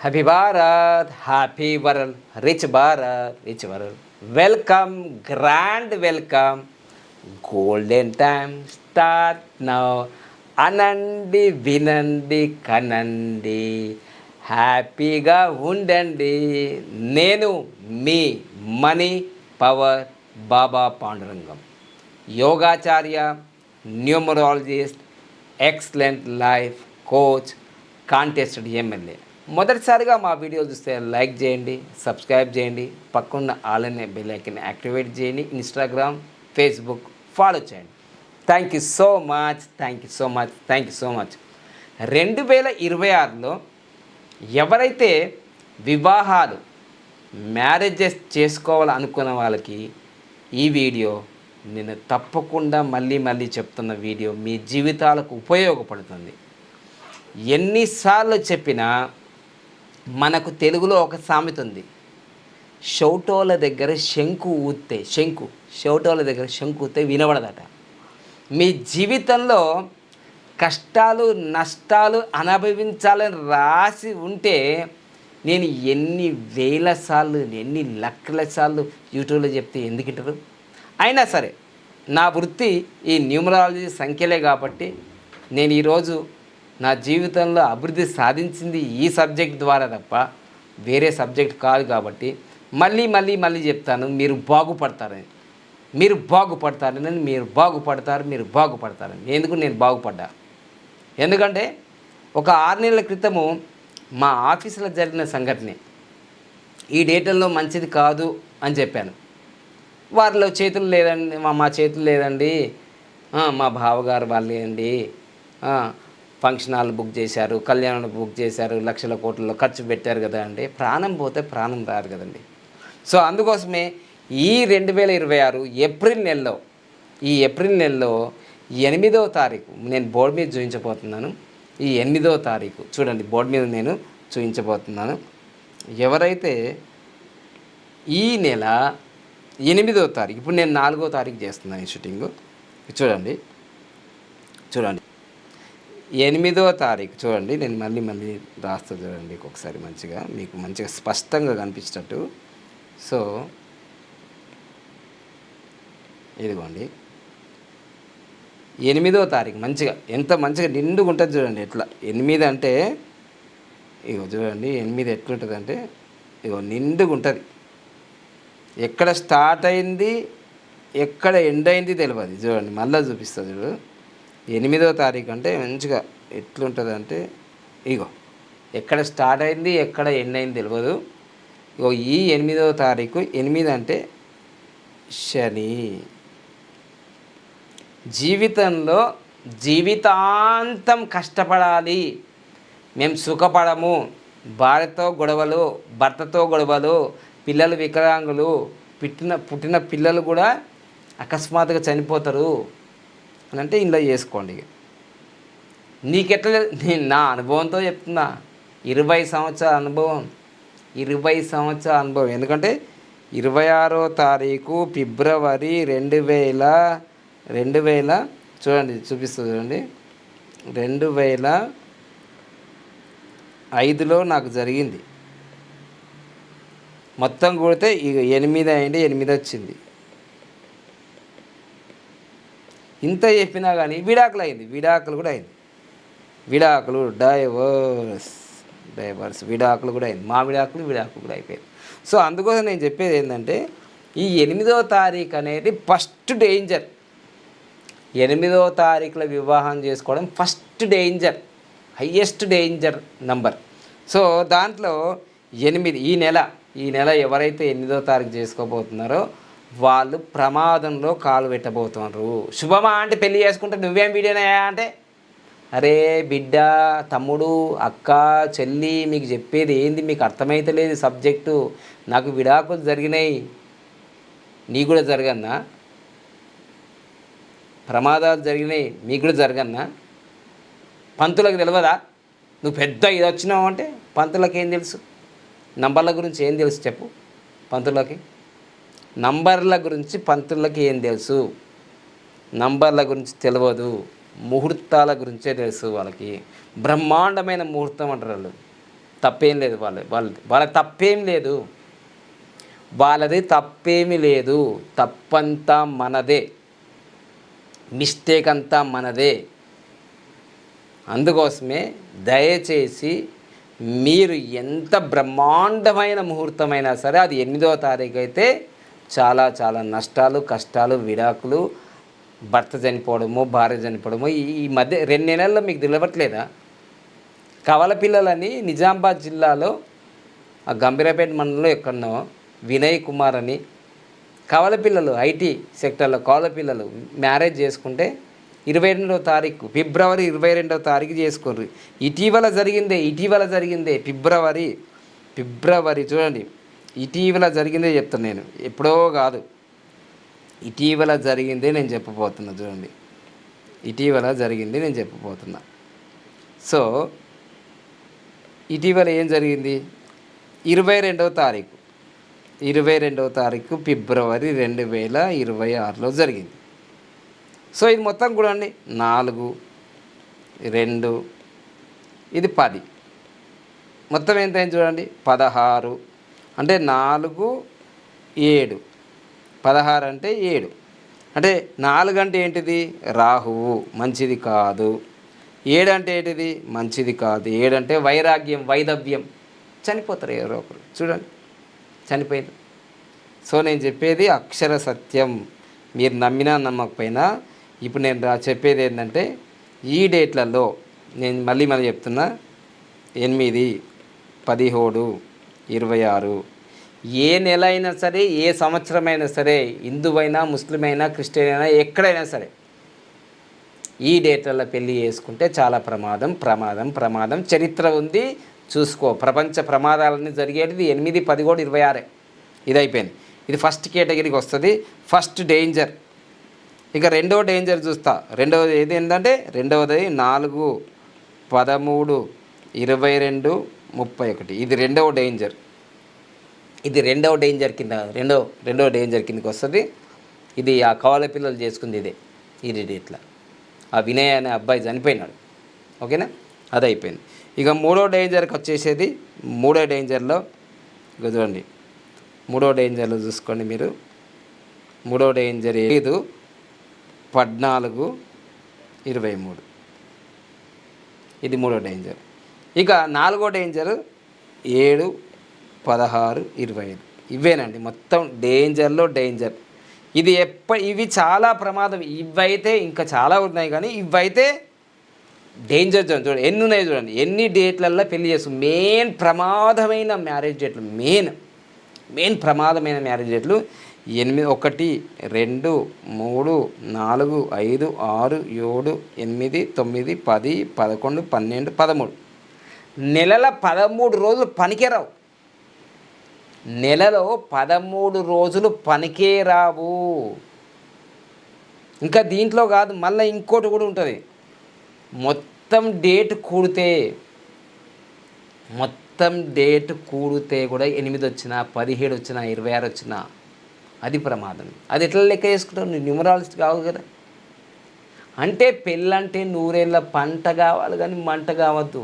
Happy Bharat, happy world, rich Bharat, rich world. Welcome, grand welcome. Golden time start now. అనండి, వినండి, కనండి, హ్యాపీగా ఉండండి. నేను మీ మనీ పవర్ బాబా పాండురంగం, యోగాచార్య, numerologist, excellent life coach, contested MLA. మొదటిసారిగా మా వీడియో చూస్తే లైక్ చేయండి, సబ్స్క్రైబ్ చేయండి, పక్కన్న ఆల్ అనే బెల్ ఐకాన్ యాక్టివేట్ చేయండి, ఇన్స్టాగ్రామ్, ఫేస్బుక్ ఫాలో చేయండి. Thank you so much, thank you so much, thank you so much. 2026లో ఎవరైతే వివాహాలు మ్యారేజెస్ చేసుకోవాలనుకున్న వాళ్ళకి ఈ వీడియో నేను తప్పకుండా మళ్ళీ చెప్తున్న వీడియో మీ జీవితాలకు ఉపయోగపడుతుంది. ఎన్నిసార్లు చెప్పినా మనకు తెలుగులో ఒక సామెత ఉంది, షౌటోల దగ్గర శంకు ఊస్తే షౌటోల దగ్గర శంకు ఊస్తే వినబడదట. మీ జీవితంలో కష్టాలు నష్టాలు అనుభవించాలని రాసి ఉంటే నేను ఎన్ని వేల సార్లు ఎన్ని లక్షల సార్లు యూట్యూబ్లో చెప్తే ఎందుకు వింటారు? అయినా సరే నా వృత్తి ఈ న్యూమరాలజీ సంఖ్యలే కాబట్టి నేను ఈరోజు నా జీవితంలో అభివృద్ధి సాధించింది ఈ సబ్జెక్ట్ ద్వారా తప్ప వేరే సబ్జెక్ట్ కాదు. కాబట్టి మళ్ళీ చెప్తాను, మీరు బాగుపడతారని. మీరు బాగుపడతారని ఎందుకు నేను బాగుపడ్డా? ఎందుకంటే ఒక 6 నెలల క్రితము మా ఆఫీసులో జరిగిన సంఘటనే ఈ డేటాల్లో మంచిది కాదు అని చెప్పాను. వారిలో చేతులు లేదండి, మా చేతులు లేదండి, మా బావగారు వాళ్ళే అండి, ఫంక్షన్ హాల్ బుక్ చేశారు, కళ్యాణం బుక్ చేశారు, లక్షల కోట్లలో ఖర్చు పెట్టారు కదా అండి. ప్రాణం పోతే ప్రాణం రాదు కదండి. సో అందుకోసమే ఈ 2026 ఏప్రిల్ నెలలో 8వ తారీఖు నేను బోర్డు మీద చూపించబోతున్నాను. ఈ 8వ తారీఖు చూడండి, బోర్డు మీద నేను చూపించబోతున్నాను. ఎవరైతే ఈ నెల 8వ తారీఖు, ఇప్పుడు నేను 4వ తారీఖు చేస్తున్నాను ఈ షూటింగు. చూడండి 8వ తారీఖు చూడండి, నేను మళ్ళీ రాస్తా చూడండి ఒకసారి మంచిగా, మీకు మంచిగా స్పష్టంగా కనిపించేటట్టు. సో ఇదిగోండి 8వ తారీఖు మంచిగా, ఎంత మంచిగా నిండుగా ఉంటుంది చూడండి. ఎట్లా 8 అంటే ఇగో చూడండి, 8 ఎట్లుంటుంది అంటే ఇగో నిండుగా ఉంటుంది. ఎక్కడ స్టార్ట్ అయింది ఎక్కడ ఎండ్ అయింది తెలియదు. చూడండి మళ్ళీ చూపిస్తుంది చూడు. 8వ తారీఖు అంటే మంచిగా ఎట్లుంటుంది అంటే ఇగో ఎక్కడ స్టార్ట్ అయింది ఎక్కడ ఎండ్ అయింది తెలియదు. ఇగో ఈ 8వ తారీఖు, 8 అంటే శని. జీవితంలో జీవితాంతం కష్టపడాలి, మేము సుఖపడము, భార్యతో గొడవలు, భర్తతో గొడవలు, పిల్లలు వికలాంగులు, పుట్టిన పిల్లలు కూడా అకస్మాత్తుగా చనిపోతారు అని అంటే ఇంట్లో చేసుకోండి. నీకెట్లా? నేను నా అనుభవంతో చెప్తున్నా, 20 సంవత్సరాల అనుభవం. ఎందుకంటే 26వ తారీఖు ఫిబ్రవరి 2000 చూడండి, చూపిస్తుంది చూడండి, 2005లో నాకు జరిగింది. మొత్తం కూడితే ఇక 8 అయింది, 8 వచ్చింది. ఇంత చెప్పినా కానీ విడాకులు కూడా అయింది. డైవర్స్ విడాకులు కూడా అయింది. మా విడాకులు కూడా అయిపోయింది. సో అందుకోసం నేను చెప్పేది ఏంటంటే ఈ 8వ తారీఖు అనేది ఫస్ట్ డేంజర్. 8వ తారీఖులో వివాహం చేసుకోవడం first danger, highest danger number. So దాంట్లో 8 ఈ నెల ఎవరైతే 8వ తారీఖు చేసుకోబోతున్నారో వాళ్ళు ప్రమాదంలో కాలు పెట్టబోతున్నారు. శుభమా అంటే పెళ్ళి చేసుకుంటే నువ్వేం వీడియోనయా అంటే, అరే బిడ్డ, తమ్ముడు, అక్క, చెల్లి, మీకు చెప్పేది ఏంది, మీకు అర్థమైతలేదు సబ్జెక్టు. నాకు విడాకులు జరిగినాయి, నీకు కూడా జరగన్నా? ప్రమాదాలు జరిగినాయి, మీకు కూడా జరగన్నా? పంతులకు తెలియదా? నువ్వు పెద్ద ఇది వచ్చినావు అంటే పంతులకు ఏం తెలుసు? నంబర్ల గురించి ఏం తెలుసు చెప్పు? పంతులకి నంబర్ల గురించి పంతులకి ఏం తెలుసు? నంబర్ల గురించి తెలియదు, ముహూర్తాల గురించే తెలుసు వాళ్ళకి. బ్రహ్మాండమైన ముహూర్తం అంటారు వాళ్ళు. తప్పేం లేదు, వాళ్ళ తప్పేం లేదు, వాళ్ళది తప్పేమీ లేదు. తప్పంతా మనదే, మిస్టేక్ అంతా మనదే. అందుకోసమే దయచేసి మీరు ఎంత బ్రహ్మాండమైన ముహూర్తమైనా సరే, అది 8వ తారీఖు అయితే చాలా చాలా నష్టాలు, కష్టాలు, విడాకులు, భర్త చనిపోవడము, భార్య చనిపోవడము. ఈ మధ్య 2 నెలల్లో మీకు తెలియట్లేదా? కవల పిల్లలని నిజామాబాద్ జిల్లాలో ఆ గంభీరపేట మండలంలో ఎక్కడనో వినయ్ కుమార్ అని కవల పిల్లలు, ఐటీ సెక్టర్లో కవల పిల్లలు మ్యారేజ్ చేసుకుంటే 22వ తారీఖు, ఫిబ్రవరి 22వ తారీఖు చేసుకోరు. ఇటీవల జరిగిందే ఫిబ్రవరి చూడండి, ఇటీవల జరిగిందే చెప్తాను నేను, ఎప్పుడో కాదు, ఇటీవల జరిగిందే నేను చెప్పబోతున్నా. చూడండి, ఇటీవల జరిగింది నేను చెప్పబోతున్నా. సో ఇటీవల ఏం జరిగింది? 22వ తారీఖు ఫిబ్రవరి 2026లో జరిగింది. సో ఇది మొత్తం కూడా అండి 4, 2, ఇది 10, మొత్తం ఎంత అయింది చూడండి, 16. అంటే 4, 7, 16 అంటే 7. అంటే 4 అంటే ఏంటిది? రాహువు, మంచిది కాదు. 7 అంటే ఏంటిది? మంచిది కాదు. 7 అంటే వైరాగ్యం, వైదవ్యం, చనిపోతారు ఎవరో ఒకరు. చూడండి, చనిపోయింది. సో నేను చెప్పేది అక్షర సత్యం, మీరు నమ్మినా నమ్మకపోయినా. ఇప్పుడు నేను చెప్పేది ఏంటంటే, ఈ డేట్లలో నేను మళ్ళీ చెప్తున్నా, 8, 17, 26, ఏ నెల అయినా సరే, ఏ సంవత్సరమైనా సరే, హిందువైనా, ముస్లిం అయినా, క్రిస్టియన్ అయినా, ఎక్కడైనా సరే ఈ డేట్లలో పెళ్ళి చేసుకుంటే చాలా ప్రమాదం. చరిత్ర ఉంది, చూసుకో. ప్రపంచ ప్రమాదాలన్నీ జరిగేటిది 8, 10, 26 ఇది అయిపోయింది. ఇది ఫస్ట్ కేటగిరీకి వస్తుంది, ఫస్ట్ డేంజర్. ఇక రెండవ డేంజర్ చూస్తా. రెండవది ఏది ఏంటంటే, 4, 13, 22, 31 ఇది రెండవ డేంజర్. ఇది రెండవ డేంజర్ కిందకి వస్తుంది. ఇది ఆ కవల పిల్లలు చేసుకుంది ఇది డేట్లా. ఆ వినయ్ అనే అబ్బాయి చనిపోయినాడు. ఓకేనా, అది అయిపోయింది. ఇక మూడో డేంజర్కి వచ్చేసేది, మూడో డేంజర్లో చూడండి, మూడో డేంజర్లో చూసుకోండి మీరు. మూడో డేంజర్ 5, 14, 23 ఇది మూడో డేంజర్. ఇక నాలుగో డేంజర్ 7, 16, 25 ఇవేనండి మొత్తం డేంజర్. ఇవి చాలా ప్రమాదం. ఇవైతే ఇంకా చాలా ఉన్నాయి, కానీ ఇవైతే డేంజర్ జోన్. చూడండి ఎన్ని ఉన్నాయి, చూడండి ఎన్ని డేట్లల్లో పెళ్లి చేస్తుంది. మెయిన్ ప్రమాదమైన మ్యారేజ్ డేట్లు, మెయిన్ ప్రమాదమైన మ్యారేజ్ డేట్లు 8, 1, 2, 3, 4, 5, 6, 7, 8, 9, 10, 11, 12, 13 నెలల 13 రోజులు పనికే రావు. నెలలో 13 రోజులు పనికే రావు. ఇంకా దీంట్లో కాదు, మళ్ళీ ఇంకోటి కూడా ఉంటుంది. మొత్తం డేట్ కూడితే కూడా 8 వచ్చినా, 17 వచ్చినా, 26 వచ్చినా అది ప్రమాదం. అది ఎట్లా లెక్క చేసుకుంటావు? నువ్వు న్యూమరాలజిస్ట్ కావు కదా. అంటే పెళ్ళంటే 100 ఏళ్ళ పంట కావాలి, కానీ మంట కావద్దు.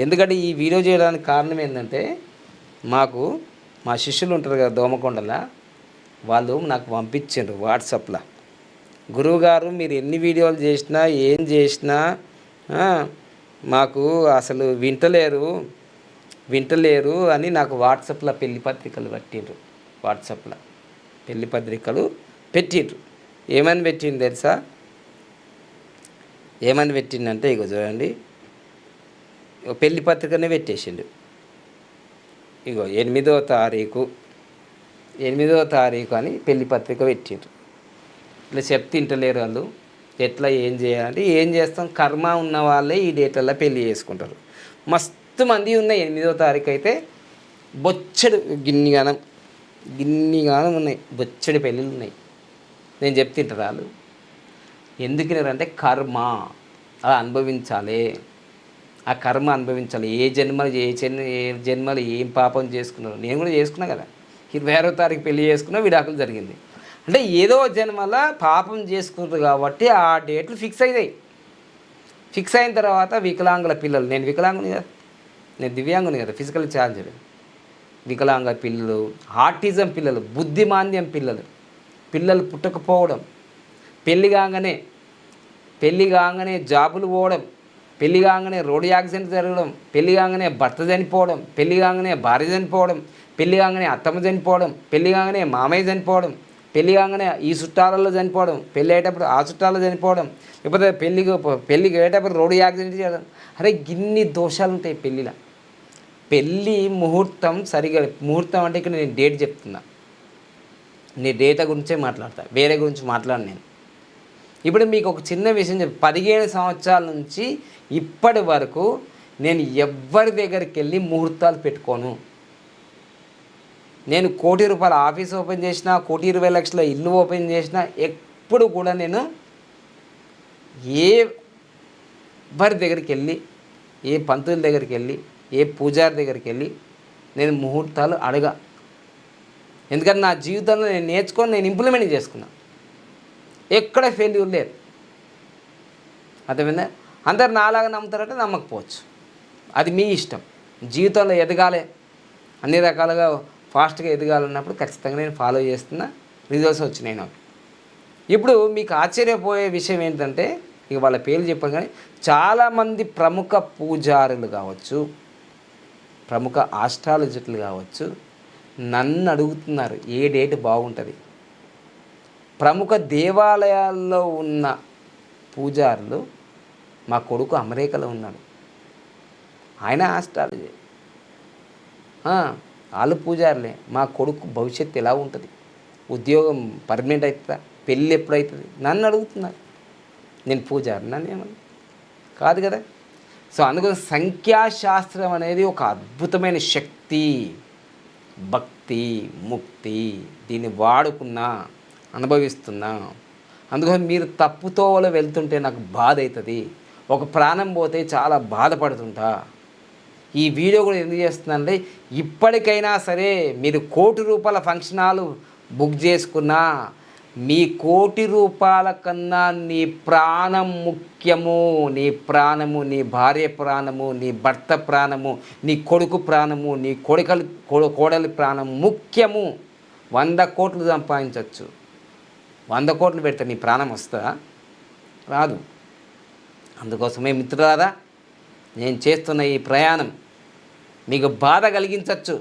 ఎందుకంటే ఈ వీడియో చేయడానికి కారణం ఏంటంటే, మా శిష్యులు ఉంటారు కదా దోమకొండల, వాళ్ళు నాకు పంపించారు వాట్సాప్లో, గురువుగారు మీరు ఎన్ని వీడియోలు చేసినా, ఏం చేసినా మాకు అసలు వింటలేరు అని నాకు వాట్సాప్లో పెళ్లి పత్రికలు పెట్టిండ్రు. వాట్సాప్లో పెళ్లి పత్రికలు పెట్టిండ్రు. ఏమని పెట్టింది తెలుసా? ఏమని పెట్టిండంటే, ఇగో చూడండి, పెళ్లి పత్రికనే పెట్టేసిండు. ఇగో 8వ తారీఖు అని పెళ్లి పత్రిక పెట్టిండ్రు. ఇట్లా తింటలేరు వాళ్ళు. ఎట్లా ఏం చేయాలంటే, ఏం చేస్తాం, కర్మ ఉన్న వాళ్ళే ఈ డేట్లలో పెళ్లి చేసుకుంటారు. మస్తు మంది ఉన్నాయి. 8వ తారీఖు అయితే బొచ్చడు గిన్నిగానం ఉన్నాయి, బొచ్చడి పెళ్ళిళ్ళు ఉన్నాయి. నేను చెప్తుంటారు వాళ్ళు. ఎందుకున్నారంటే కర్మ అలా అనుభవించాలి. ఆ కర్మ అనుభవించాలి. ఏ జన్మలు ఏం పాపం చేసుకున్నారు. నేను కూడా చేసుకున్నా కదా. 26వ తారీఖు పెళ్లి చేసుకున్నా, విడాకులు జరిగింది. అంటే ఏదో జన్మల పాపం చేసుకున్నారు కాబట్టి ఆ డేట్లు ఫిక్స్ అయిన తర్వాత వికలాంగుల పిల్లలు, నేను వికలాంగుని కదా, నేను దివ్యాంగుని కదా, ఫిజికల్ ఛాలెంజ్డ్, వికలాంగ పిల్లలు, ఆటిజం పిల్లలు, బుద్ధిమాంద్యం పిల్లలు పుట్టకపోవడం, పెళ్ళి కాగానే జాబులు పోవడం, పెళ్ళి కాగానే రోడ్డు యాక్సిడెంట్ జరగడం, పెళ్ళి కాగానే భర్త చనిపోవడం, పెళ్ళి కాగానే భార్య చనిపోవడం, పెళ్ళి కాగానే అత్తమ్మ చనిపోవడం, పెళ్ళి కాగానే మామయ్య చనిపోవడం, పెళ్ళి కాగానే ఈ చుట్టాలలో చనిపోవడం, పెళ్ళి అయ్యేటప్పుడు ఆ చుట్టాలలో చనిపోవడం, లేకపోతే పెళ్ళికి అయ్యేటప్పుడు రోడ్డు యాక్సిడెంట్ చేయడం. అరే ఇన్ని దోషాలు ఉంటాయి పెళ్ళిలో. పెళ్ళి ముహూర్తం సరిగా, ముహూర్తం అంటే ఇక్కడ నేను డేట్ చెప్తున్నా, నీ డేటా గురించే మాట్లాడతా, వేరే గురించి మాట్లాడను నేను. ఇప్పుడు మీకు ఒక చిన్న విషయం చెప్పి, 15 సంవత్సరాల నుంచి ఇప్పటి వరకు నేను ఎవ్వరి దగ్గరికి వెళ్ళి ముహూర్తాలు పెట్టుకోను. నేను ₹1 కోటి ఆఫీస్ ఓపెన్ చేసిన, ₹1,20,00,000 ఇల్లు ఓపెన్ చేసిన, ఎప్పుడు కూడా నేను ఎవరి దగ్గరికి వెళ్ళి, ఏ పంతుల దగ్గరికి వెళ్ళి, ఏ పూజారి దగ్గరికి వెళ్ళి నేను ముహూర్తాలు అడగా. ఎందుకంటే నా జీవితంలో నేను నేర్చుకొని నేను ఇంప్లిమెంట్ చేసుకున్నా, ఎక్కడ ఫెయిల్యూర్ లేదు. అర్థమైందా? అందరు నాలాగా నమ్ముతారంటే నమ్మకపోవచ్చు, అది మీ ఇష్టం. జీవితంలో ఎదగాలి, అన్ని రకాలుగా ఫాస్ట్గా ఎదగాలన్నప్పుడు ఖచ్చితంగా నేను ఫాలో చేస్తున్నా, రిజల్ట్స్ వచ్చినాయి నాకు. ఇప్పుడు మీకు ఆశ్చర్యపోయే విషయం ఏంటంటే, ఇక వాళ్ళ పేర్లు చెప్పాను కానీ చాలామంది ప్రముఖ పూజారులు కావచ్చు, ప్రముఖ ఆస్ట్రాలజిస్టులు కావచ్చు, నన్ను అడుగుతున్నారు ఏ డేట్ బాగుంటుంది. ప్రముఖ దేవాలయాల్లో ఉన్న పూజారులు, మా కొడుకు అమెరికాలో ఉన్నాడు, ఆయన ఆస్ట్రాలజీ, వాళ్ళు పూజారులే, మా కొడుకు భవిష్యత్తు ఎలా ఉంటుంది, ఉద్యోగం పర్మనెంట్ అవుతుందా, పెళ్ళి ఎప్పుడు అవుతుంది, నన్ను అడుగుతున్నారు. నేను పూజారు, నన్ను ఏమన్నా కాదు కదా. సో అందుకని సంఖ్యాశాస్త్రం అనేది ఒక అద్భుతమైన శక్తి, భక్తి, ముక్తి, దీన్ని వాడుకున్నా, అనుభవిస్తున్నా. అందుకని మీరు తప్పుతోవలో వెళ్తుంటే నాకు బాధ అవుతుంది, ఒక ప్రాణం పోతే చాలా బాధపడుతుంటా. ఈ వీడియో కూడా ఎందుకు చేస్తున్నానంటే, ఇప్పటికైనా సరే మీరు ₹1,00,00,000 ఫంక్షన్ హాల్ బుక్ చేసుకున్నా, మీ ₹1,00,00,000 కన్నా నీ ప్రాణం ముఖ్యము. నీ ప్రాణము, నీ భార్య ప్రాణము, నీ భర్త ప్రాణము, నీ కొడుకు ప్రాణము, నీ కోడలి ప్రాణం ముఖ్యము. 100 కోట్లు సంపాదించవచ్చు, 100 కోట్లు పెడితే నీ ప్రాణం వస్తుందా? రాదు. అందుకోసమే మిత్రులారా, నేను చేస్తున్న ఈ ప్రయాణం మీకు బాధ కలిగించవచ్చు,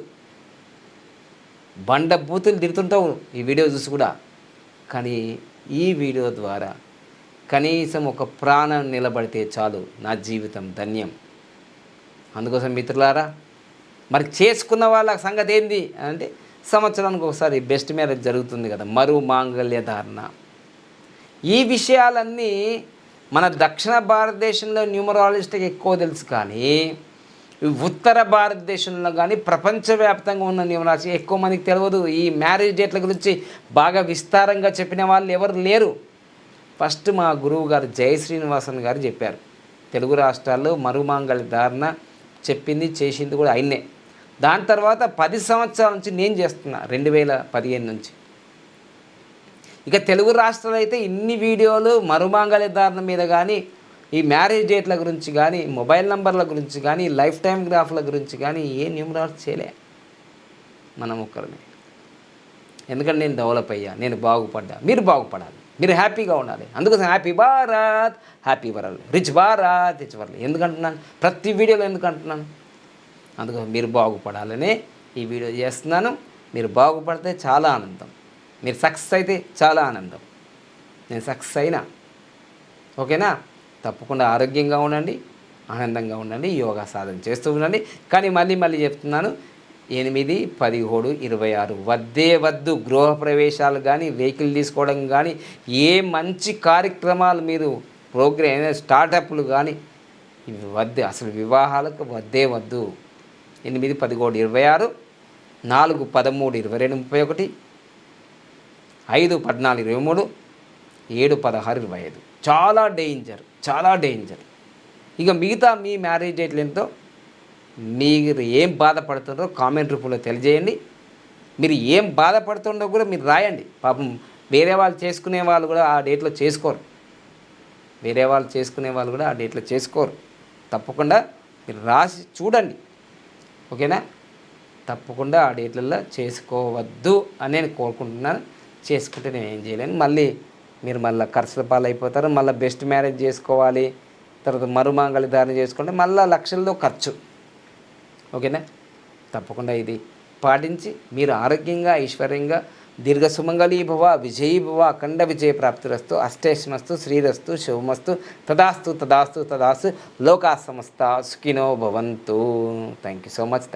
బండ బూతులు తిడుతుంటావు ఈ వీడియో చూసి కూడా, కానీ ఈ వీడియో ద్వారా కనీసం ఒక ప్రాణం నిలబడితే చాలు, నా జీవితం ధన్యం. అందుకోసం మిత్రులారా, మరి చేసుకున్న వాళ్ళ సంగతి ఏంది అంటే, సంవత్సరానికి ఒకసారి బెస్ట్ మ్యారేజ్ జరుగుతుంది కదా, మరు మాంగళ్య ధారణ. ఈ విషయాలన్నీ మన దక్షిణ భారతదేశంలో న్యూమరాలజిస్ట్కి ఎక్కువ తెలుసు, కానీ ఉత్తర భారతదేశంలో కానీ ప్రపంచవ్యాప్తంగా ఉన్న న్యూమరాలజీ ఎక్కువ మందికి తెలియదు. ఈ మ్యారేజ్ డేట్ల గురించి బాగా విస్తారంగా చెప్పిన వాళ్ళు ఎవరు లేరు. ఫస్ట్ మా గురువు గారు జయ శ్రీనివాసన్ గారు చెప్పారు. తెలుగు రాష్ట్రాల్లో మరుమాంగళ్య ధారణ చెప్పింది, చేసింది కూడా ఆయన్నే. దాని తర్వాత 10 సంవత్సరాల నుంచి నేను చేస్తున్నా, 2015 నుంచి. ఇక తెలుగు రాష్ట్రాలు అయితే ఇన్ని వీడియోలు మరుమాంగళ్య ధారణ మీద కానీ, ఈ మ్యారేజ్ డేట్ల గురించి కానీ, మొబైల్ నంబర్ల గురించి కానీ, లైఫ్ టైం గ్రాఫ్ల గురించి కానీ ఏ న్యూమరాలజీ చేయలే మనం ఒక్కరిని. ఎందుకంటే నేను డెవలప్ అయ్యా, నేను బాగుపడ్డా, మీరు బాగుపడాలి, మీరు హ్యాపీగా ఉండాలి. అందుకోసం happy Bharat, happy world, rich Bharat, rich world ఎందుకంటున్నాను, ప్రతి వీడియోలో ఎందుకు అంటున్నాను, అందుకోసం మీరు బాగుపడాలనే ఈ వీడియో చేస్తున్నాను. మీరు బాగుపడితే చాలా ఆనందం, మీరు సక్సెస్ అయితే చాలా ఆనందం. నేను సక్సెస్ అయినా, ఓకేనా? తప్పకుండా ఆరోగ్యంగా ఉండండి, ఆనందంగా ఉండండి, యోగా సాధన చేస్తూ ఉండండి. కానీ మళ్ళీ చెప్తున్నాను, 8, 17, 26 వద్దే వద్దు. గృహప్రవేశాలు కానీ, వెహికల్ తీసుకోవడం కానీ, ఏ మంచి కార్యక్రమాలు మీరు ప్రోగ్రామ్ స్టార్టప్లు కానీ ఇవి వద్దే, అసలు వివాహాలకు వద్దే వద్దు. 8, 11, 26, 4, 13, 22, 31, 5, 14, 23, 7, 16, 25 చాలా డేంజర్. ఇక మిగతా మీ మ్యారేజ్ డేట్లు ఎంతో, మీరు ఏం బాధపడుతుందో కామెంట్ రూపంలో తెలియజేయండి. మీరు ఏం బాధపడుతుండో కూడా మీరు రాయండి. పాపం వేరే వాళ్ళు చేసుకునే వాళ్ళు కూడా ఆ డేట్లో చేసుకోరు. తప్పకుండా మీరు రాసి చూడండి. ఓకేనా? తప్పకుండా ఆ డేట్లలో చేసుకోవద్దు అని నేను కోరుకుంటున్నాను. చేసుకుంటే నేను ఏం చేయలేను. మళ్ళీ మీరు మళ్ళీ ఖర్చుల పాలైపోతారు. మళ్ళీ బెస్ట్ మ్యారేజ్ చేసుకోవాలి, తర్వాత మరుమాంగళ్య ధారణ చేసుకుంటే మళ్ళీ లక్షల్లో ఖర్చు. ఓకేనా? తప్పకుండా ఇది పాటించి మీరు ఆరోగ్యంగా, ఐశ్వర్యంగా, దీర్ఘ సుమంగళీ భవ, విజయీ భవ, అఖండ విజయ ప్రాప్తిరస్తు, అష్టేష్మస్తు, శ్రీరస్తు, శుభమస్తు, తదాస్తు తదాస్తు తదాస్తు, లోకా సమస్త సుఖినో భవంతు. Thank you so much.